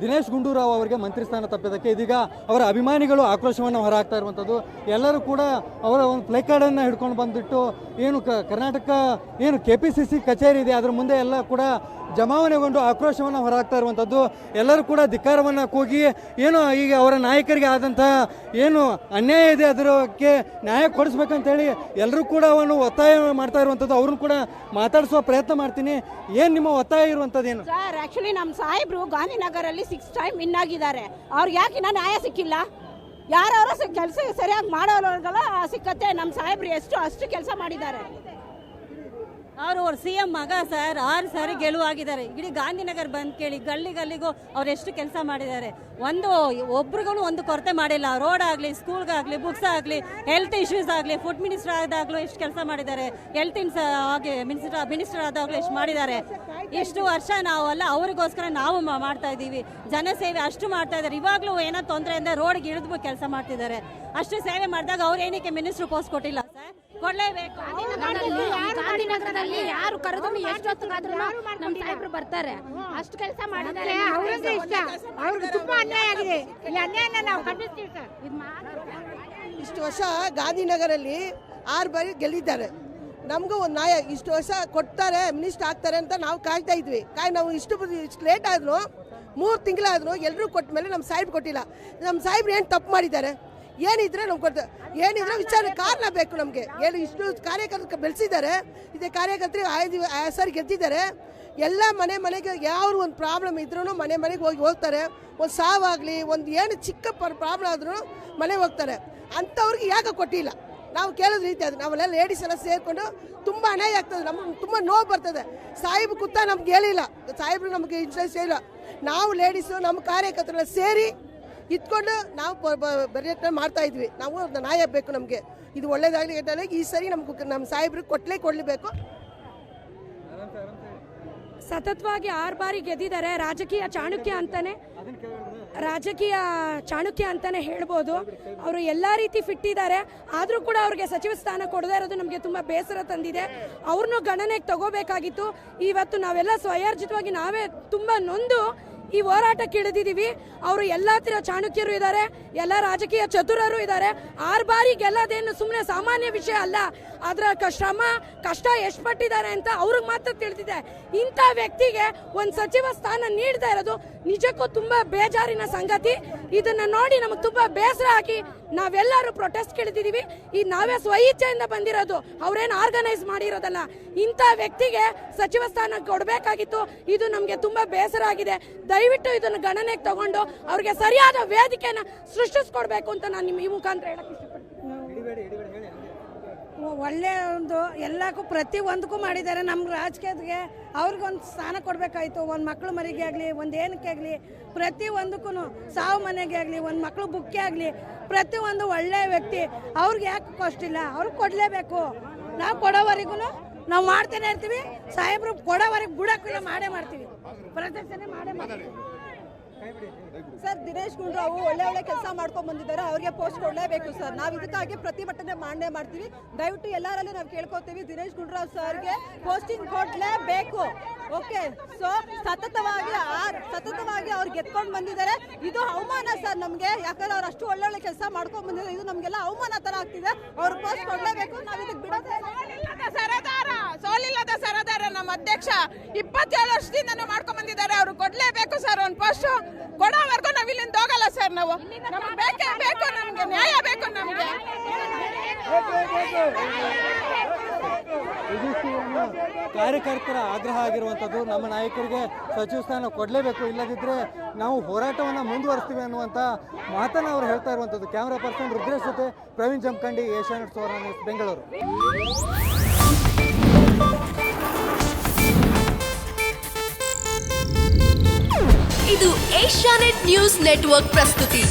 ದಿನೇಶ್ ಗುಂಡೂರಾವ್ ಅವರಿಗೆ ಮಂತ್ರಿ ಸ್ಥಾನ ತಪ್ಪಿದ್ದಕ್ಕೆ ಇದೀಗ ಅವರ ಅಭಿಮಾನಿಗಳು ಆಕ್ರೋಶವನ್ನು ಹೊರಹಾಕ್ತಾ ಇರುವಂಥದ್ದು. ಎಲ್ಲರೂ ಕೂಡ ಅವರ ಒಂದು ಪ್ಲೇಕಾರ್ಡನ್ನು ಹಿಡ್ಕೊಂಡು ಬಂದುಬಿಟ್ಟು ಏನು ಕರ್ನಾಟಕ ಏನು KPCC ಕಚೇರಿ ಇದೆ ಅದರ ಮುಂದೆ ಎಲ್ಲ ಕೂಡ ಜಮಾವಣೆಗೊಂಡು ಆಕ್ರೋಶವನ್ನು ಹೊರಹಾಕ್ತಾ ಇರುವಂಥದ್ದು. ಎಲ್ಲರೂ ಕೂಡ ಧಿಕ್ಕಾರವನ್ನು ಕೂಗಿ ಏನು ಈಗ ಅವರ ನಾಯಕರಿಗೆ ಆದಂಥ ಏನು ಅನ್ಯಾಯ ಇದೆ ಅದಕ್ಕೆ ನ್ಯಾಯ ಕೊಡಿಸ್ಬೇಕಂತೇಳಿ ಎಲ್ಲರೂ ಕೂಡ ಅವನು ಒತ್ತಾಯ ಮಾಡ್ತಾ ಇರುವಂಥದ್ದು. ಅವ್ರನ್ನ ಕೂಡ ಮಾತಾಡಿಸುವ ಪ್ರಯತ್ನ ಮಾಡ್ತೀನಿ. ಏನು ನಿಮ್ಮ ಒತ್ತಾಯ ಇರುವಂಥದ್ದು ಏನು ಸರ್? ಆ್ಯಕ್ಚುಲಿ ನಮ್ಮ ಸಾಹೇಬರು ಗಾಂಧಿನಗರಲ್ಲಿ 6 ಟೈಮ್ ವಿನ್ ಆಗಿದ್ದಾರೆ. ಅವ್ರಿಗೆ ಯಾಕೆ ಇನ್ನೂ ನ್ಯಾಯ ಸಿಕ್ಕಿಲ್ಲ? ಯಾರವರ ಕೆಲಸ ಸರಿಯಾಗಿ ಮಾಡೋರ್ಗೆಲ್ಲ ಸಿಕ್ಕತ್ತೆ. ನಮ್ಮ ಸಾಹೇಬ್ರು ಅಷ್ಟು ಕೆಲಸ ಮಾಡಿದ್ದಾರೆ. ಅವರು CM ಮಗ ಸರ್ 6 ಸಾರಿ ಗೆಲುವಾಗಿದ್ದಾರೆ. ಇಡೀ ಗಾಂಧಿನಗರ ಬಂದು ಕೇಳಿ ಗಲ್ಲಿಗೂ ಅವ್ರು ಎಷ್ಟು ಕೆಲಸ ಮಾಡಿದ್ದಾರೆ. ಒಬ್ರಿಗೂ ಒಂದು ಕೊರತೆ ಮಾಡಿಲ್ಲ. ರೋಡ್ ಆಗಲಿ, ಸ್ಕೂಲ್ಗಾಗಲಿ, ಬುಕ್ಸ್ ಆಗಲಿ, ಹೆಲ್ತ್ ಇಶ್ಯೂಸ್ ಆಗಲಿ, ಫುಡ್ ಮಿನಿಸ್ಟರ್ ಆದಾಗಲೂ ಎಷ್ಟು ಕೆಲಸ ಮಾಡಿದ್ದಾರೆ. ಹೆಲ್ತ್ ಆಗಿ ಮಿನಿಸ್ಟರ್ ಆದಾಗಲೂ ಎಷ್ಟು ಮಾಡಿದ್ದಾರೆ. ಇಷ್ಟು ವರ್ಷ ನಾವೆಲ್ಲ ಅವರಿಗೋಸ್ಕರ ನಾವು ಮಾಡ್ತಾ ಇದ್ದೀವಿ. ಜನಸೇವೆ ಅಷ್ಟು ಮಾಡ್ತಾ ಇದ್ದಾರೆ. ಇವಾಗಲೂ ಏನೋ ತೊಂದರೆಯಿಂದ ರೋಡ್ಗೆ ಇಳಿದು ಕೆಲಸ ಮಾಡ್ತಿದ್ದಾರೆ. ಅಷ್ಟು ಸೇವೆ ಮಾಡಿದಾಗ ಅವ್ರು ಏನಕ್ಕೆ ಮಿನಿಸ್ಟ್ರು ಪೋಸ್ಟ್ ಕೊಟ್ಟಿಲ್ಲ ಸರ್? ಕೊಡಲೇಬೇಕು. ಗಾಂಧಿನಗರದಲ್ಲಿ ಯಾರು ಕರೆದ್ರು ಎಷ್ಟೊತ್ತಿಗಾದ್ರೂ ನಮ್ಮ ಸಾಹೇಬ್ರು ಬರ್ತಾರೆ. ಅಷ್ಟು ಕೆಲಸ ಮಾಡಿದ್ದಾರೆ. ಅವ್ರಿಗೆ ಇಷ್ಟ, ಅವ್ರಿಗೆ ತುಂಬಾ ಅನ್ಯಾಯ ಆಗಿದೆ. ಈ ಅನ್ಯಾಯನ ನಾವು ಖಂಡಿಸ್ತೀವಿ ಸರ್. ಇಷ್ಟು ವರ್ಷ ಗಾಂಧಿನಗರಲ್ಲಿ 6 ಬಾರಿ ಗೆಲ್ಲಿದ್ದಾರೆ. ನಮಗೂ ಒಂದು ನ್ಯಾಯ ಇಷ್ಟು ವರ್ಷ ಕೊಡ್ತಾರೆ, ಮಿನಿಸ್ಟರ್ ಆಗ್ತಾರೆ ಅಂತ ನಾವು ಕಾಯ್ತಾ ಇದ್ವಿ. ನಾವು ಇಷ್ಟು ಲೇಟ್ ಆದ್ರು 3 ತಿಂಗಳಾದ್ರು ಎಲ್ಲರೂ ಕೊಟ್ಟ ಮೇಲೆ ನಮ್ಮ ಸಾಹೇಬ್ ಕೊಟ್ಟಿಲ್ಲ. ನಮ್ಮ ಸಾಹೇಬ್ರು ಏನು ತಪ್ಪು ಮಾಡಿದ್ದಾರೆ? ಏನಿದ್ರೆ ನಮ್ಗೆ ಕೊಡ್ತಾರೆ. ಏನಿದ್ರೆ ವಿಚಾರ ಕಾರಣ ಬೇಕು ನಮಗೆ. ಏನು ಇಷ್ಟು ಕಾರ್ಯಕರ್ತರು ಬೆಳೆಸಿದ್ದಾರೆ. ಇದೇ ಕಾರ್ಯಕರ್ತರು 5 ಸಾರಿ ಗೆದ್ದಿದ್ದಾರೆ. ಎಲ್ಲ ಮನೆಗೆ ಯಾವ ಒಂದು ಪ್ರಾಬ್ಲಮ್ ಇದ್ರೂ ಮನೆಗೆ ಹೋಗ್ತಾರೆ. ಒಂದು ಸಾವಾಗಲಿ, ಒಂದು ಏನು ಚಿಕ್ಕ ಪ್ರಾಬ್ಲಮ್ ಆದ್ರೂ ಮನೆಗೆ ಹೋಗ್ತಾರೆ. ಅಂಥವ್ರಿಗೆ ಯಾಕೆ ಕೊಟ್ಟಿಲ್ಲ? ನಾವು ಕೇಳೋದು ರೀತಿ ಅದು. ನಾವೆಲ್ಲ ಲೇಡೀಸ್ ಎಲ್ಲ ಸೇರಿಕೊಂಡು ತುಂಬ ಅನ್ಯಾಯ ಆಗ್ತದೆ. ನಮ್ಗೆ ತುಂಬ ನೋವು ಬರ್ತದೆ. ಸಾಹೇಬ್ ಕೂತ ನಮ್ಗೆ ಹೇಳಿಲ್ಲ, ಸಾಹೇಬ್ರು ನಮಗೆ ಇಂಟ್ರೆಸ್ಟ್ ಇಲ್ಲ. ನಾವು ಲೇಡೀಸು ನಮ್ಮ ಕಾರ್ಯಕರ್ತರೆಲ್ಲ ಸೇರಿ ಇಟ್ಕೊಂಡು ನಾವು ಬರೆಯತ್ನ ಮಾಡ್ತಾ ಇದ್ವಿ. ನಾವು ನ್ಯಾಯ ಬೇಕು ನಮಗೆ. ಇದು ಒಳ್ಳೇದಾಗಲಿ. ಈ ಸರಿ ನಮ್ಮ ಸಾಹೇಬ್ರು ಕೊಡಲೇಬೇಕು. ಸತತವಾಗಿ 6 ಬಾರಿ ಗೆದ್ದಿದ್ದಾರೆ. ರಾಜಕೀಯ ಚಾಣಕ್ಯ ಅಂತಾನೆ ಹೇಳ್ಬೋದು. ಅವರು ಎಲ್ಲ ರೀತಿ ಫಿಟ್ ಇದ್ದಾರೆ. ಆದರೂ ಕೂಡ ಅವ್ರಿಗೆ ಸಚಿವ ಸ್ಥಾನ ಕೊಡದೇ ಇರೋದು ನಮಗೆ ತುಂಬ ಬೇಸರ ತಂದಿದೆ. ಅವ್ರನ್ನೂ ಗಣನೆಗೆ ತಗೋಬೇಕಾಗಿತ್ತು. ಇವತ್ತು ನಾವೆಲ್ಲ ಸ್ವಯಾರ್ಜಿತವಾಗಿ ನಾವೇ ತುಂಬ ನೊಂದು ಈ ಹೋರಾಟಕ್ಕೆ ಇಳಿದಿದ್ದೀವಿ. ಅವರು ಎಲ್ಲ ತರ ಚಾಣಕ್ಯರು ಇದ್ದಾರೆ, ಎಲ್ಲ ರಾಜಕೀಯ ಚತುರರು ಇದ್ದಾರೆ. 6 ಬಾರಿ ಗೆಲ್ಲೋದೇನು ಸುಮ್ಮನೆ ಸಾಮಾನ್ಯ ವಿಷಯ ಅಲ್ಲ. ಅದರ ಶ್ರಮ ಕಷ್ಟ ಎಷ್ಟು ಪಟ್ಟಿದ್ದಾರೆ ಅಂತ ಅವ್ರಿಗೆ ಮಾತ್ರ ತಿಳಿದಿದೆ. ಇಂಥ ವ್ಯಕ್ತಿಗೆ ಒಂದು ಸಚಿವ ಸ್ಥಾನ ನೀಡದೇ ಇರೋದು ನಿಜಕ್ಕೂ ತುಂಬಾ ಬೇಜಾರಿನ ಸಂಗತಿ. ಇದನ್ನ ನೋಡಿ ನಮಗೆ ತುಂಬಾ ಬೇಸರ ಆಗಿ ನಾವೆಲ್ಲರೂ ಪ್ರೊಟೆಸ್ಟ್ ಕೇಳಿದ್ದೀವಿ. ಈ ನಾವೇ ಸ್ವಇಚ್ಛೆಯಿಂದ ಬಂದಿರೋದು, ಅವ್ರೇನು ಆರ್ಗನೈಸ್ ಮಾಡಿರೋದಲ್ಲ. ಇಂಥ ವ್ಯಕ್ತಿಗೆ ಸಚಿವ ಸ್ಥಾನ ಕೊಡಬೇಕಾಗಿತ್ತು. ಇದು ನಮಗೆ ತುಂಬಾ ಬೇಸರ ಆಗಿದೆ. ದಯವಿಟ್ಟು ಇದನ್ನು ಗಣನೆಗೆ ತಗೊಂಡು ಅವ್ರಿಗೆ ಸರಿಯಾದ ವೇದಿಕೆನ ಸೃಷ್ಟಿಸ್ಕೊಡ್ಬೇಕು ಅಂತ ನಾನು ನಿಮ್ಮ ಈ ಮುಖಾಂತರ ಹೇಳಕ್ ಇಷ್ಟಪಡ್ತೀನಿ. ಒಳ್ಳೆ ಒಂದು ಎಲ್ಲಕ್ಕೂ ಪ್ರತಿಯೊಂದಕ್ಕೂ ಮಾಡಿದ್ದಾರೆ. ನಮ್ಮ ರಾಜಕೀಯಕ್ಕೆ ಅವ್ರಿಗೊಂದು ಸ್ಥಾನ ಕೊಡಬೇಕಾಯ್ತು. ಒಂದು ಮಕ್ಕಳು ಮರಿಗೆ ಆಗಲಿ, ಒಂದು ಏನಕ್ಕೆ ಆಗಲಿ, ಪ್ರತಿಯೊಂದಕ್ಕೂ ಸಾವು ಮನೆಗೆ ಆಗಲಿ, ಒಂದು ಮಕ್ಕಳು ಬುಕ್ಕೆ ಆಗಲಿ, ಪ್ರತಿಯೊಂದು ಒಳ್ಳೆಯ ವ್ಯಕ್ತಿ. ಅವ್ರಿಗೆ ಯಾಕೆ ಕೊಷ್ಟಿಲ್ಲ? ಅವ್ರಿಗೆ ಕೊಡಲೇಬೇಕು. ನಾವು ಕೊಡೋವರೆಗೂ ನಾವು ಮಾಡ್ತಾನೆ ಇರ್ತೀವಿ. ಸಾಹೇಬ್ರು ಕೊಡೋವರೆಗೆ ಬಿಡೋಕ್ಕಿಲ್ಲ, ಮಾಡೇ ಮಾಡ್ತೀವಿ. ಪ್ರದರ್ಶನ ಮಾಡೇ ಮಾಡ್ತೀವಿ. ಸರ್, ದಿನೇಶ್ ಗುಂಡೂರಾವ್ ಒಳ್ಳೆ ಕೆಲಸ ಮಾಡ್ಕೊಂಡು ಬಂದಿದ್ದಾರೆ. ಅವ್ರಿಗೆ ಪೋಸ್ಟ್ ಕೊಡಲೇಬೇಕು ಸರ್. ನಾವು ಇದಕ್ಕಾಗಿ ಪ್ರತಿಭಟನೆ ಮಾಡ್ತೀವಿ. ದಯವಿಟ್ಟು ಎಲ್ಲರಲ್ಲಿ ನಾವು ಕೇಳ್ಕೊತೀವಿ, ದಿನೇಶ್ ಗುಂಡೂರಾವ್ ಸರ್ಗೆ ಪೋಸ್ಟಿಂಗ್ ಕೊಡಲೇಬೇಕು. ಓಕೆ. ಸೊ ಸತತವಾಗಿ ಅವ್ರು ಗೆದ್ಕೊಂಡು ಬಂದಿದ್ದಾರೆ. ಇದು ಅವಮಾನ ಸರ್ ನಮಗೆ. ಯಾಕಂದ್ರೆ ಅವ್ರು ಅಷ್ಟು ಒಳ್ಳೆ ಕೆಲಸ ಮಾಡ್ಕೊಂಡು ಬಂದಿದ್ದಾರೆ. ಇದು ನಮಗೆಲ್ಲ ಅವಮಾನ ತರ ಆಗ್ತಿದೆ. ಅವ್ರು ಪೋಸ್ಟ್ ಕೊಡಲೇಬೇಕು. ನಾವು ಇದಕ್ಕೆ ಬಿಡೋದೇ ಸೋಲಿಲ್ಲದ ಸರದಾರ ನಮ್ಮ ಅಧ್ಯಕ್ಷ 27 ವರ್ಷದಿಂದ ಮಾಡ್ಕೊಂಡ್ ಬಂದಿದ್ದಾರೆ. ಅವ್ರು ಕೊಡ್ಲೇಬೇಕು ಸರ್. ಒಂದು ಪೋಸ್ಟ್ ಕೊಡೋವರೆಗೂ ನಾವ್ ಇಲ್ಲಿಂದ ಹೋಗಲ್ಲ ಸರ್. ನಮಗೆ ಬೇಕೇ ಬೇಕು. ನಮ್ಗೆ ನ್ಯಾಯ ಬೇಕು. ನಮ್ಗೆ ಕಾರ್ಯಕರ್ತರ ಆಗ್ರಹ ಆಗಿರುವಂಥದ್ದು. ನಮ್ಮ ನಾಯಕರಿಗೆ ಸಚಿವ ಸ್ಥಾನ ಕೊಡಲೇಬೇಕು, ಇಲ್ಲದಿದ್ದರೆ ನಾವು ಹೋರಾಟವನ್ನು ಮುಂದುವರಿಸ್ತೀವಿ ಅನ್ನುವಂಥ ಮಾತನ್ನು ಅವರು ಹೇಳ್ತಾ ಇರುವಂಥದ್ದು. ಕ್ಯಾಮ್ರಾ ಪರ್ಸನ್ ರುದ್ರೇಶ್ ಜೊತೆ ಪ್ರವೀಣ್ ಜಮಖಂಡಿ, ಏಷ್ಯಾನೆಟ್ ಸುವರ್ಣ ನ್ಯೂಸ್, ಬೆಂಗಳೂರು. ಇದು ಏಷ್ಯಾನೆಟ್ ನ್ಯೂಸ್ ನೆಟ್ವರ್ಕ್ ಪ್ರಸ್ತುತಿ.